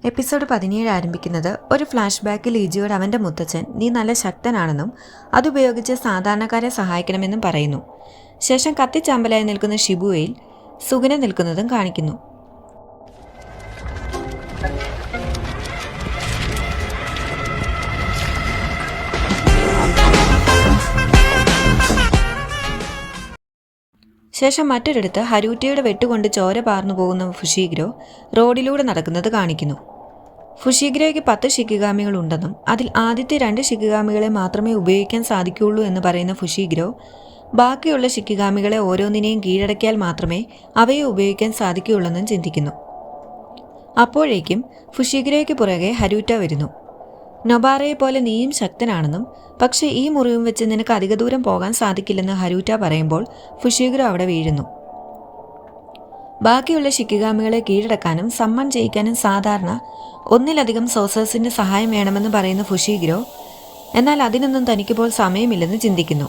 Episode 17 ആരംഭിക്കുന്നത് ഒരു flash ബാക്കിൽ ലിജിയോട് അവൻ്റെ മുത്തച്ഛൻ നീ നല്ല ശക്തനാണെന്നും അതുപയോഗിച്ച് സാധാരണക്കാരെ സഹായിക്കണമെന്നും പറയുന്നു. ശേഷം കത്തിച്ചാമ്പലായി നിൽക്കുന്ന ഷിബുവയിൽ സുഗുന നിൽക്കുന്നതും കാണിക്കുന്നു. ശേഷം മറ്റൊരിടത്ത് ഹരൂറ്റയുടെ വെട്ടുകൊണ്ട് ചോര പാർന്നു പോകുന്ന ഫുഷീഗ്രോ റോഡിലൂടെ നടക്കുന്നത് കാണിക്കുന്നു. ഫുഷീഗ്രോയ്ക്ക് 10 ഷിക്കിഗാമികൾ ഉണ്ടെന്നും അതിൽ ആദ്യത്തെ 2 ഷിക്കിഗാമികളെ മാത്രമേ ഉപയോഗിക്കാൻ സാധിക്കുകയുള്ളൂ എന്ന് പറയുന്ന ഫുഷീഗ്രോ ബാക്കിയുള്ള ഷിക്കിഗാമികളെ ഓരോന്നിനെയും കീഴടക്കിയാൽ മാത്രമേ അവയെ ഉപയോഗിക്കാൻ സാധിക്കുകയുള്ളെന്നും ചിന്തിക്കുന്നു. അപ്പോഴേക്കും ഫുഷീഗ്രോയ്ക്ക് പുറകെ ഹരൂറ്റ വരുന്നു. നൊബാറയെ പോലെ നീയും ശക്തനാണെന്നും പക്ഷേ ഈ മുറിവും വെച്ച് നിനക്ക് അധിക ദൂരം പോകാൻ സാധിക്കില്ലെന്ന് ഹരൂറ്റ പറയുമ്പോൾ ഫുഷീഗ്രോ അവിടെ വീഴുന്നു. ബാക്കിയുള്ള ഷിക്കിഗാമികളെ കീഴടക്കാനും സമ്മൺ ചെയ്യിക്കാനും സാധാരണ ഒന്നിലധികം സോസേഴ്സിന്റെ സഹായം വേണമെന്ന് പറയുന്ന ഫുഷീഗ്രോ എന്നാൽ അതിനൊന്നും തനിക്കിപ്പോൾ സമയമില്ലെന്ന് ചിന്തിക്കുന്നു.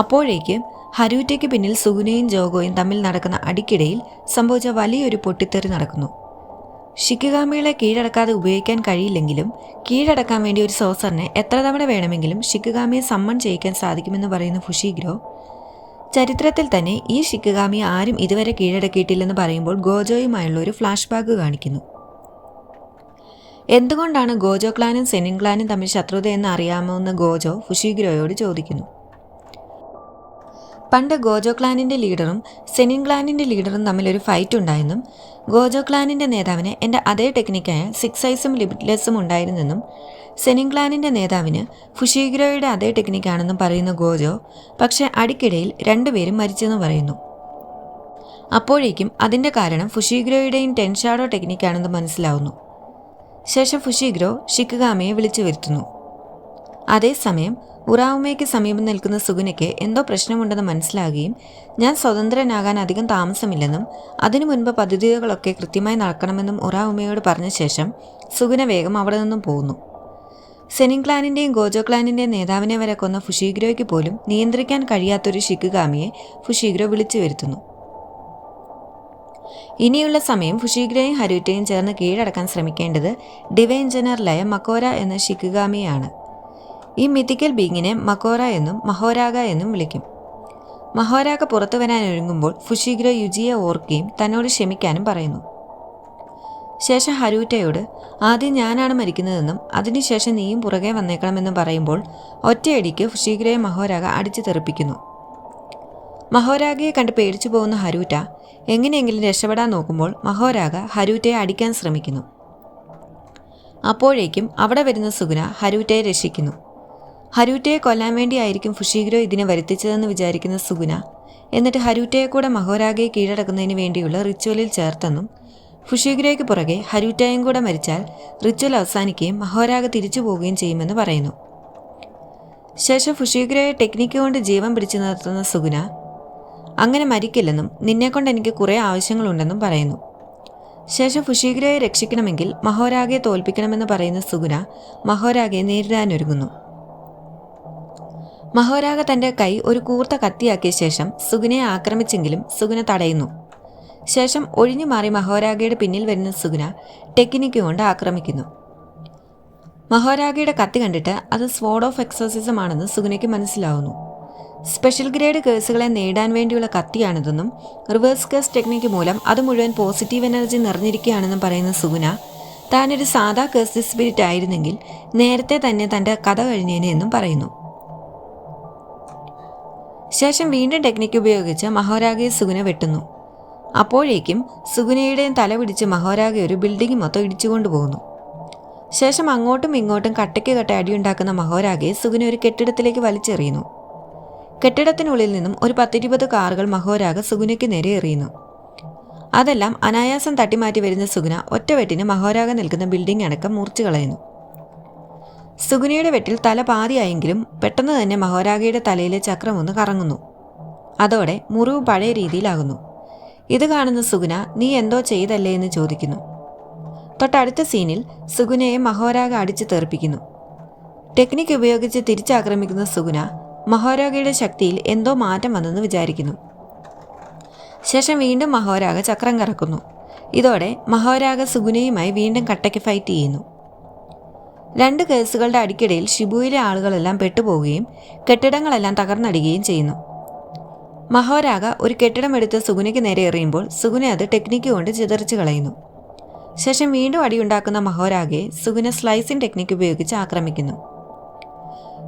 അപ്പോഴേക്ക് ഹരൂറ്റയ്ക്ക് പിന്നിൽ സുഗുനയും ജോഗോയും തമ്മിൽ നടക്കുന്ന അടിക്കിടയിൽ സംഭവിച്ച വലിയൊരു പൊട്ടിത്തെറി നടക്കുന്നു. ഷിക്കിഗാമികളെ കീഴടക്കാതെ ഉപയോഗിക്കാൻ കഴിയില്ലെങ്കിലും കീഴടക്കാൻ വേണ്ടി ഒരു സോസറിനെ എത്ര തവണ വേണമെങ്കിലും ഷിക്കിഗാമിയെ സമ്മൺ ചെയ്യിക്കാൻ സാധിക്കുമെന്ന് പറയുന്ന ഫുഷീഗ്രോ ചരിത്രത്തിൽ തന്നെ ഈ ഷിക്കിഗാമിയെ ആരും ഇതുവരെ കീഴടക്കിയിട്ടില്ലെന്ന് പറയുമ്പോൾ ഗോജോയുമായുള്ള ഒരു ഫ്ലാഷ് ബാക്ക് കാണിക്കുന്നു. എന്തുകൊണ്ടാണ് ഗോജോ ക്ലാനും സെനിൻ ക്ലാനും തമ്മിൽ ശത്രുതയെന്ന് അറിയാമെന്ന് ഗോജോ ഫുഷീഗ്രോയോട് ചോദിക്കുന്നു. പണ്ട് ഗോജോ ക്ലാനിൻ്റെ ലീഡറും സെനിൻ ക്ലാനിൻ്റെ ലീഡറും തമ്മിലൊരു ഫൈറ്റ് ഉണ്ടായെന്നും ഗോജോ ക്ലാനിൻ്റെ നേതാവിന് എൻ്റെ അതേ ടെക്നിക്കായ 6 ഐസും ലിമിറ്റ്ലെസ്സും ഉണ്ടായിരുന്നെന്നും സെനിൻ ക്ലാനിൻ്റെ നേതാവിന് ഫുഷീഗ്രോയുടെ അതേ ടെക്നിക്കാണെന്നും പറയുന്ന ഗോജോ പക്ഷേ അടിക്കിടയിൽ 2 പേരും മരിച്ചെന്ന് പറയുന്നു. അപ്പോഴേക്കും അതിൻ്റെ കാരണം ഫുഷീഗ്രോയുടെയും 10 ഷാഡോ ടെക്നിക്കാണെന്ന് മനസ്സിലാവുന്നു. ശേഷം ഫുഷീഗ്രോ ഷിക്കിഗാമിയെ വിളിച്ചു വരുത്തുന്നു. അതേസമയം ഉറാവുമയ്ക്ക് സമീപം നിൽക്കുന്ന സുഗുനയ്ക്ക് എന്തോ പ്രശ്നമുണ്ടെന്ന് മനസ്സിലാകുകയും ഞാൻ സ്വതന്ത്രനാകാൻ അധികം താമസമില്ലെന്നും അതിനു മുൻപ് പദ്ധതികളൊക്കെ കൃത്യമായി നടക്കണമെന്നും ഉറാവുമയോട് പറഞ്ഞ ശേഷം സുഗുന വേഗം അവിടെ നിന്നും പോകുന്നു. സെനിൻ ക്ലാനിൻ്റെയും ഗോജോ ക്ലാനിൻ്റെയും നേതാവിനെ വരെ കൊന്ന ഫുഷീഗ്രോയ്ക്ക് പോലും നിയന്ത്രിക്കാൻ കഴിയാത്തൊരു ഷിക്കിഗാമിയെ ഫുഷീഗ്രോ വിളിച്ചു വരുത്തുന്നു. ഇനിയുള്ള സമയം ഫുഷീഗ്രോയും ഹരൂറ്റയും ചേർന്ന് കീഴടക്കാൻ ശ്രമിക്കേണ്ടത് ഡിവൈൻ ജനറലായ മക്കോര എന്ന ഷിക്കിഗാമിയാണ്. ഈ മിത്തിക്കൽ ബീങ്ങിനെ മക്കോറ എന്നും മഹോരാഗ എന്നും വിളിക്കും. മഹോരാഗ പുറത്തു വരാൻ ഒരുങ്ങുമ്പോൾ ഫുഷീഗ്രോ യുജിയെ ഓർക്കുകയും തന്നോട് ക്ഷമിക്കാനും പറയുന്നു. ശേഷം ഹരൂറ്റയോട് ആദ്യം ഞാനാണ് മരിക്കുന്നതെന്നും അതിനുശേഷം നീയും പുറകെ വന്നേക്കണമെന്നും പറയുമ്പോൾ ഒറ്റയടിക്ക് ഫുഷീഗ്രോയെ മഹോരാഗ അടിച്ചു തെറിപ്പിക്കുന്നു. മഹോരാഗയെ കണ്ട് പേടിച്ചു പോകുന്ന ഹരൂറ്റ എങ്ങനെയെങ്കിലും രക്ഷപ്പെടാൻ നോക്കുമ്പോൾ മഹോരാഗ ഹരൂറ്റയെ അടിക്കാൻ ശ്രമിക്കുന്നു. അപ്പോഴേക്കും അവിടെ വരുന്ന സുഗുന ഹരൂറ്റയെ രക്ഷിക്കുന്നു. ഹരൂറ്റയെ കൊല്ലാൻ വേണ്ടിയായിരിക്കും ഫുഷീഗ്രോ ഇതിനെ വരുത്തിച്ചതെന്ന് വിചാരിക്കുന്ന സുഗുന എന്നിട്ട് ഹരൂറ്റയെ കൂടെ മഹോരാഗയെ കീഴടക്കുന്നതിന് വേണ്ടിയുള്ള റിച്വലിൽ ചേർത്തെന്നും ഫുഷീഗ്രോയ്ക്ക് പുറകെ ഹരൂറ്റയും കൂടെ മരിച്ചാൽ റിച്വൽ അവസാനിക്കുകയും മഹോരാഗ തിരിച്ചു പോവുകയും ചെയ്യുമെന്ന് പറയുന്നു. ശേഷം ഫുഷീഗ്രോയെ ടെക്നിക്ക് കൊണ്ട് ജീവൻ പിടിച്ചു നിർത്തുന്ന സുഗുന അങ്ങനെ മരിക്കില്ലെന്നും നിന്നെക്കൊണ്ട് എനിക്ക് കുറേ ആവശ്യങ്ങളുണ്ടെന്നും പറയുന്നു. ശേഷം ഫുഷീഗ്രോയെ രക്ഷിക്കണമെങ്കിൽ മഹോരാഗയെ തോൽപ്പിക്കണമെന്ന് പറയുന്ന സുഗുന മഹോരാഗയെ നേരിടാനൊരുങ്ങുന്നു. മഹോരാഗ തൻ്റെ കൈ ഒരു കൂർത്ത കത്തിയാക്കിയ ശേഷം സുഗുനയെ ആക്രമിച്ചെങ്കിലും സുഗുന തടയുന്നു. ശേഷം ഒഴിഞ്ഞു മാറി മഹോരാഗയുടെ പിന്നിൽ വരുന്ന സുഗുന ടെക്നിക്ക് കൊണ്ട് ആക്രമിക്കുന്നു. മഹോരാഗയുടെ കത്തി കണ്ടിട്ട് അത് സ്വോർഡ് ഓഫ് എക്സോസിസം ആണെന്ന് സുഗുനയ്ക്ക് മനസ്സിലാവുന്നു. സ്പെഷ്യൽ ഗ്രേഡ് കേസുകളെ നേടാൻ വേണ്ടിയുള്ള കത്തിയാണിതെന്നും റിവേഴ്സ് കേസ് ടെക്നിക്ക് മൂലം അത് മുഴുവൻ പോസിറ്റീവ് എനർജി നിറഞ്ഞിരിക്കുകയാണെന്നും പറയുന്ന സുഗുന താനൊരു സാധാ കേസ് സ്പിരിറ്റ് ആയിരുന്നെങ്കിൽ നേരത്തെ തന്നെ തൻ്റെ കഥ കഴിഞ്ഞേനെ എന്നും പറയുന്നു. ശേഷം വീണ്ടും ടെക്നിക്ക് ഉപയോഗിച്ച് മഹോരാഗയെ സുഗുന വെട്ടുന്നു. അപ്പോഴേക്കും സുഗുനയുടെയും തല പിടിച്ച് മഹോരാഗ ഒരു ബിൽഡിംഗ് മൊത്തം ഇടിച്ചുകൊണ്ടു പോകുന്നു. ശേഷം അങ്ങോട്ടും ഇങ്ങോട്ടും കട്ടയ്ക്ക് കട്ട അടിയുണ്ടാക്കുന്ന മഹോരാഗയെ സുഗുന ഒരു കെട്ടിടത്തിലേക്ക് വലിച്ചെറിയുന്നു. കെട്ടിടത്തിനുള്ളിൽ നിന്നും ഒരു 10-20 കാറുകൾ മഹോരാഗ സുഗുനയ്ക്ക് നേരെ എറിയുന്നു. അതെല്ലാം അനായാസം തട്ടിമാറ്റി വരുന്ന സുഗുന ഒറ്റവെട്ടിന് മഹോരാഗ നിൽക്കുന്ന ബിൽഡിംഗ് അടക്കം മുറിച്ചു കളയുന്നു. സുഗുനയുടെ വെട്ടിൽ തല പാതിയായെങ്കിലും പെട്ടെന്ന് തന്നെ മഹോരാഗയുടെ തലയിലെ ചക്രം ഒന്ന് കറങ്ങുന്നു. അതോടെ മുറിവ് പഴയ രീതിയിലാകുന്നു. ഇത് കാണുന്ന സുഗുന നീ എന്തോ ചെയ്തല്ലേ എന്ന് ചോദിക്കുന്നു. തൊട്ടടുത്ത സീനിൽ സുഗുനയെ മഹോരാഗ അടിച്ചു തെറിപ്പിക്കുന്നു. ടെക്നിക്ക് ഉപയോഗിച്ച് തിരിച്ചാക്രമിക്കുന്ന സുഗുന മഹോരാഗയുടെ ശക്തിയിൽ എന്തോ മാറ്റം വന്നെന്ന് വിചാരിക്കുന്നു. ശേഷം വീണ്ടും മഹോരാഗ ചക്രം കറക്കുന്നു. ഇതോടെ മഹോരാഗ സുഗുനയുമായി വീണ്ടും കട്ടയ്ക്ക് ഫൈറ്റ് ചെയ്യുന്നു. 2 കേസുകളുടെ അടിക്കിടയിൽ ഷിബുയിലെ ആളുകളെല്ലാം പെട്ടുപോവുകയും കെട്ടിടങ്ങളെല്ലാം തകർന്നടിയുകയും ചെയ്യുന്നു. മഹോരാഗ ഒരു കെട്ടിടമെടുത്ത് സുഗുനയ്ക്ക് നേരെ എറിയുമ്പോൾ സുഗുന അത് ടെക്നിക്ക് കൊണ്ട് ചിതറിച്ചു കളയുന്നു. ശേഷം വീണ്ടും അടിയുണ്ടാക്കുന്ന മഹോരാഗയെ സുഗുന സ്ലൈസിംഗ് ടെക്നിക്ക് ഉപയോഗിച്ച് ആക്രമിക്കുന്നു.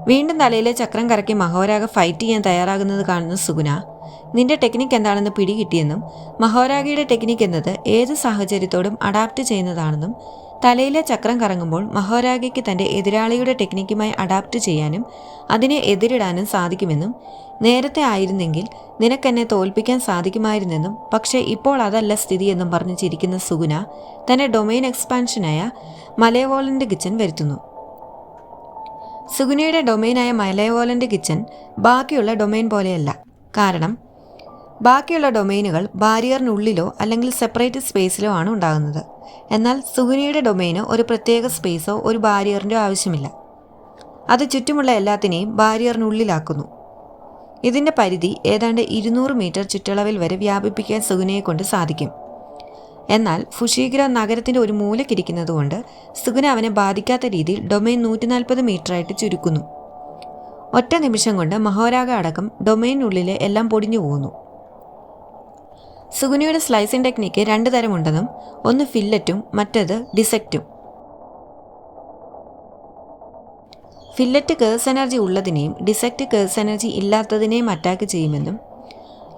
വീണ്ടും തലയിലെ ചക്രം കറക്കി മഹോരാഗ ഫൈറ്റ് ചെയ്യാൻ തയ്യാറാകുന്നത് കാണുന്ന സുഗുന, നിന്റെ ടെക്നിക്ക് എന്താണെന്ന് പിടികിട്ടിയെന്നും മഹോരാഗയുടെ ടെക്നിക്ക് എന്നത് ഏത് സാഹചര്യത്തോടും അഡാപ്റ്റ് ചെയ്യുന്നതാണെന്നും തലയിലെ ചക്രം കറങ്ങുമ്പോൾ മഹോരാഗയ്ക്ക് തൻ്റെ എതിരാളിയുടെ ടെക്നിക്കുമായി അഡാപ്റ്റ് ചെയ്യാനും അതിനെ എതിരിടാനും സാധിക്കുമെന്നും നേരത്തെ ആയിരുന്നെങ്കിൽ നിനക്കെന്നെ തോൽപ്പിക്കാൻ സാധിക്കുമായിരുന്നെന്നും പക്ഷേ ഇപ്പോൾ അതല്ല സ്ഥിതിയെന്നും പറഞ്ഞ് ചിരിക്കുന്ന സുഗുന തൻ്റെ ഡൊമെയിൻ എക്സ്പാൻഷനായ മലേവോളൻ്റ് കിച്ചൻ വരുത്തുന്നു. സുഗുനയുടെ ഡൊമെയിനായ മലേവോളൻ്റ് കിച്ചൻ ബാക്കിയുള്ള ഡൊമെയിൻ പോലെയല്ല. കാരണം ബാക്കിയുള്ള ഡൊമെയിനുകൾ ബാരിയറിനുള്ളിലോ അല്ലെങ്കിൽ സെപ്പറേറ്റ് സ്പേസിലോ ആണ് ഉണ്ടാകുന്നത്. എന്നാൽ സുഗുനയുടെ ഡൊമെയിന് ഒരു പ്രത്യേക സ്പേസോ ഒരു ബാരിയറിൻ്റെ ആവശ്യമില്ല. അത് ചുറ്റുമുള്ള എല്ലാത്തിനെയും ബാരിയറിനുള്ളിലാക്കുന്നു. ഇതിൻ്റെ പരിധി ഏതാണ്ട് 200 മീറ്റർ ചുറ്റളവിൽ വരെ വ്യാപിപ്പിക്കാൻ സുഗുനയെ കൊണ്ട് സാധിക്കും. എന്നാൽ ഫുഷീഗ്ര നഗരത്തിൻ്റെ ഒരു മൂലക്കിരിക്കുന്നതുകൊണ്ട് സുഗുന അവനെ ബാധിക്കാത്ത രീതിയിൽ ഡൊമെയിൻ 140 മീറ്ററായിട്ട് ചുരുക്കുന്നു. ഒറ്റ നിമിഷം കൊണ്ട് മഹോരാഗ അടക്കം ഡൊമെയിനുള്ളിലെ എല്ലാം പൊടിഞ്ഞു പോകുന്നു. സുഗുനയുടെ സ്ലൈസിംഗ് ടെക്നിക്ക് 2 തരമുണ്ടെന്നും ഒന്ന് ഫില്ലറ്റും മറ്റേത് ഡിസെക്റ്റും. ഫില്ലറ്റ് കേഴ്സ് എനർജി ഉള്ളതിനെയും ഡിസെക്റ്റ് കേഴ്സ് എനർജി ഇല്ലാത്തതിനെയും അറ്റാക്ക് ചെയ്യുമെന്നും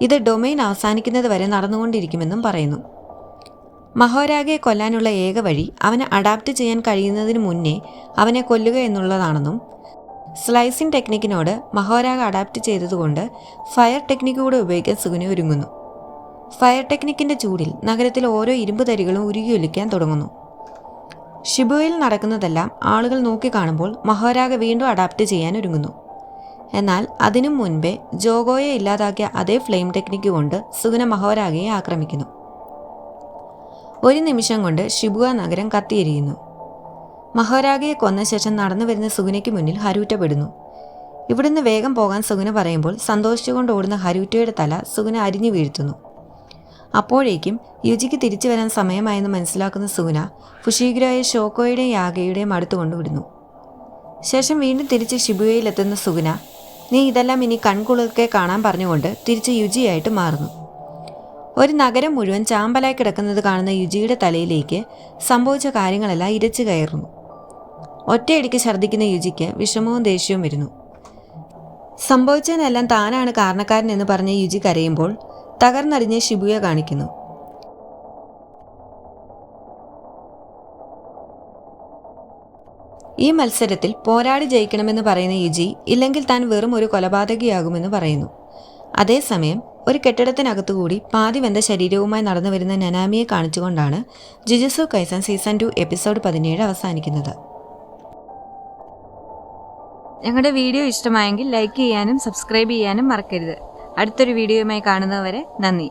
ഇത് ഡൊമെയിൻ അവസാനിക്കുന്നത് വരെ നടന്നുകൊണ്ടിരിക്കുമെന്നും പറയുന്നു. മഹോരാഗയെ കൊല്ലാനുള്ള ഏക വഴി അവനെ അഡാപ്റ്റ് ചെയ്യാൻ കഴിയുന്നതിന് മുന്നേ അവനെ കൊല്ലുക എന്നുള്ളതാണെന്നും സ്ലൈസിംഗ് ടെക്നിക്കിനോട് മഹോരാഗ അഡാപ്റ്റ് ചെയ്തതുകൊണ്ട് ഫയർ ടെക്നിക്ക് കൂടെ ഉപയോഗിക്കാൻ സുഗുന ഒരുങ്ങുന്നു. ഫയർ ടെക്നിക്കിൻ്റെ ചൂടിൽ നഗരത്തിൽ ഓരോ ഇരുമ്പ് തരികളും ഉരുകിയൊലിക്കാൻ തുടങ്ങുന്നു. ഷിബുയിൽ നടക്കുന്നതെല്ലാം ആളുകൾ നോക്കിക്കാണുമ്പോൾ മഹോരാഗ വീണ്ടും അഡാപ്റ്റ് ചെയ്യാൻ ഒരുങ്ങുന്നു. എന്നാൽ അതിനു മുൻപേ ജോഗോയെ ഇല്ലാതാക്കിയ അതേ ഫ്ലെയിം ടെക്നിക്ക് കൊണ്ട് സുഗുന മഹോരാഗയെ ആക്രമിക്കുന്നു. ഒരു നിമിഷം കൊണ്ട് ഷിബുവ നഗരം കത്തിയെരിയുന്നു. മഹോരാഗയെ കൊന്ന ശേഷം നടന്നു വരുന്ന സുഗുനയ്ക്ക് മുന്നിൽ ഹരൂറ്റ പെടുന്നു. ഇവിടുന്ന് വേഗം പോകാൻ സുഗുന പറയുമ്പോൾ സന്തോഷിച്ചുകൊണ്ട് ഓടുന്ന ഹരൂറ്റയുടെ തല സുഗുന അരിഞ്ഞു വീഴ്ത്തുന്നു. അപ്പോഴേക്കും യുജിക്ക് തിരിച്ചു വരാൻ സമയമായെന്ന് മനസ്സിലാക്കുന്ന സുഗുന ഫുഷീഗ്രോയെ ഷോക്കോയുടെയും യാഗയുടെയും അടുത്ത് കൊണ്ടുവിടുന്നു. ശേഷം വീണ്ടും തിരിച്ച് ഷിബുയയിലെത്തുന്ന സുഗുന, നീ ഇതെല്ലാം ഇനി കൺകുളിർക്കെ കാണാൻ പറഞ്ഞുകൊണ്ട് തിരിച്ച് യുജിയായിട്ട് മാറുന്നു. ഒരു നഗരം മുഴുവൻ ചാമ്പലായി കിടക്കുന്നത് കാണുന്ന യുജിയുടെ തലയിലേക്ക് സംഭവിച്ച കാര്യങ്ങളെല്ലാം ഇരച്ചു കയറുന്നു. ഒറ്റയടിക്ക് ഛർദ്ദിക്കുന്ന യുജിക്ക് വിഷമവും ദേഷ്യവും വരുന്നു. സംഭവിച്ചതിനെല്ലാം താനാണ് കാരണക്കാരൻ എന്ന് പറഞ്ഞ് യുജി കരയുമ്പോൾ തകർന്നടിഞ്ഞ് ഷിബുയ കാണിക്കുന്നു. ഈ മത്സരത്തിൽ പോരാടി ജയിക്കണമെന്ന് പറയുന്ന യുജി ഇല്ലെങ്കിൽ താൻ വെറും ഒരു കൊലപാതകിയാകുമെന്ന് പറയുന്നു. അതേസമയം ഒരു കെട്ടിടത്തിനകത്തുകൂടി പാതി വെന്ത ശരീരവുമായി നടന്നു വരുന്ന നനാമിയെ കാണിച്ചുകൊണ്ടാണ് ജുജുത്സു കൈസൻ സീസൺ 2 എപ്പിസോഡ് 17 അവസാനിക്കുന്നത്. ഞങ്ങളുടെ വീഡിയോ ഇഷ്ടമായെങ്കിൽ ലൈക്ക് ചെയ്യാനും സബ്സ്ക്രൈബ് ചെയ്യാനും മറക്കരുത്. അടുത്തൊരു വീഡിയോയുമായി കാണുന്നവരെ നന്ദി.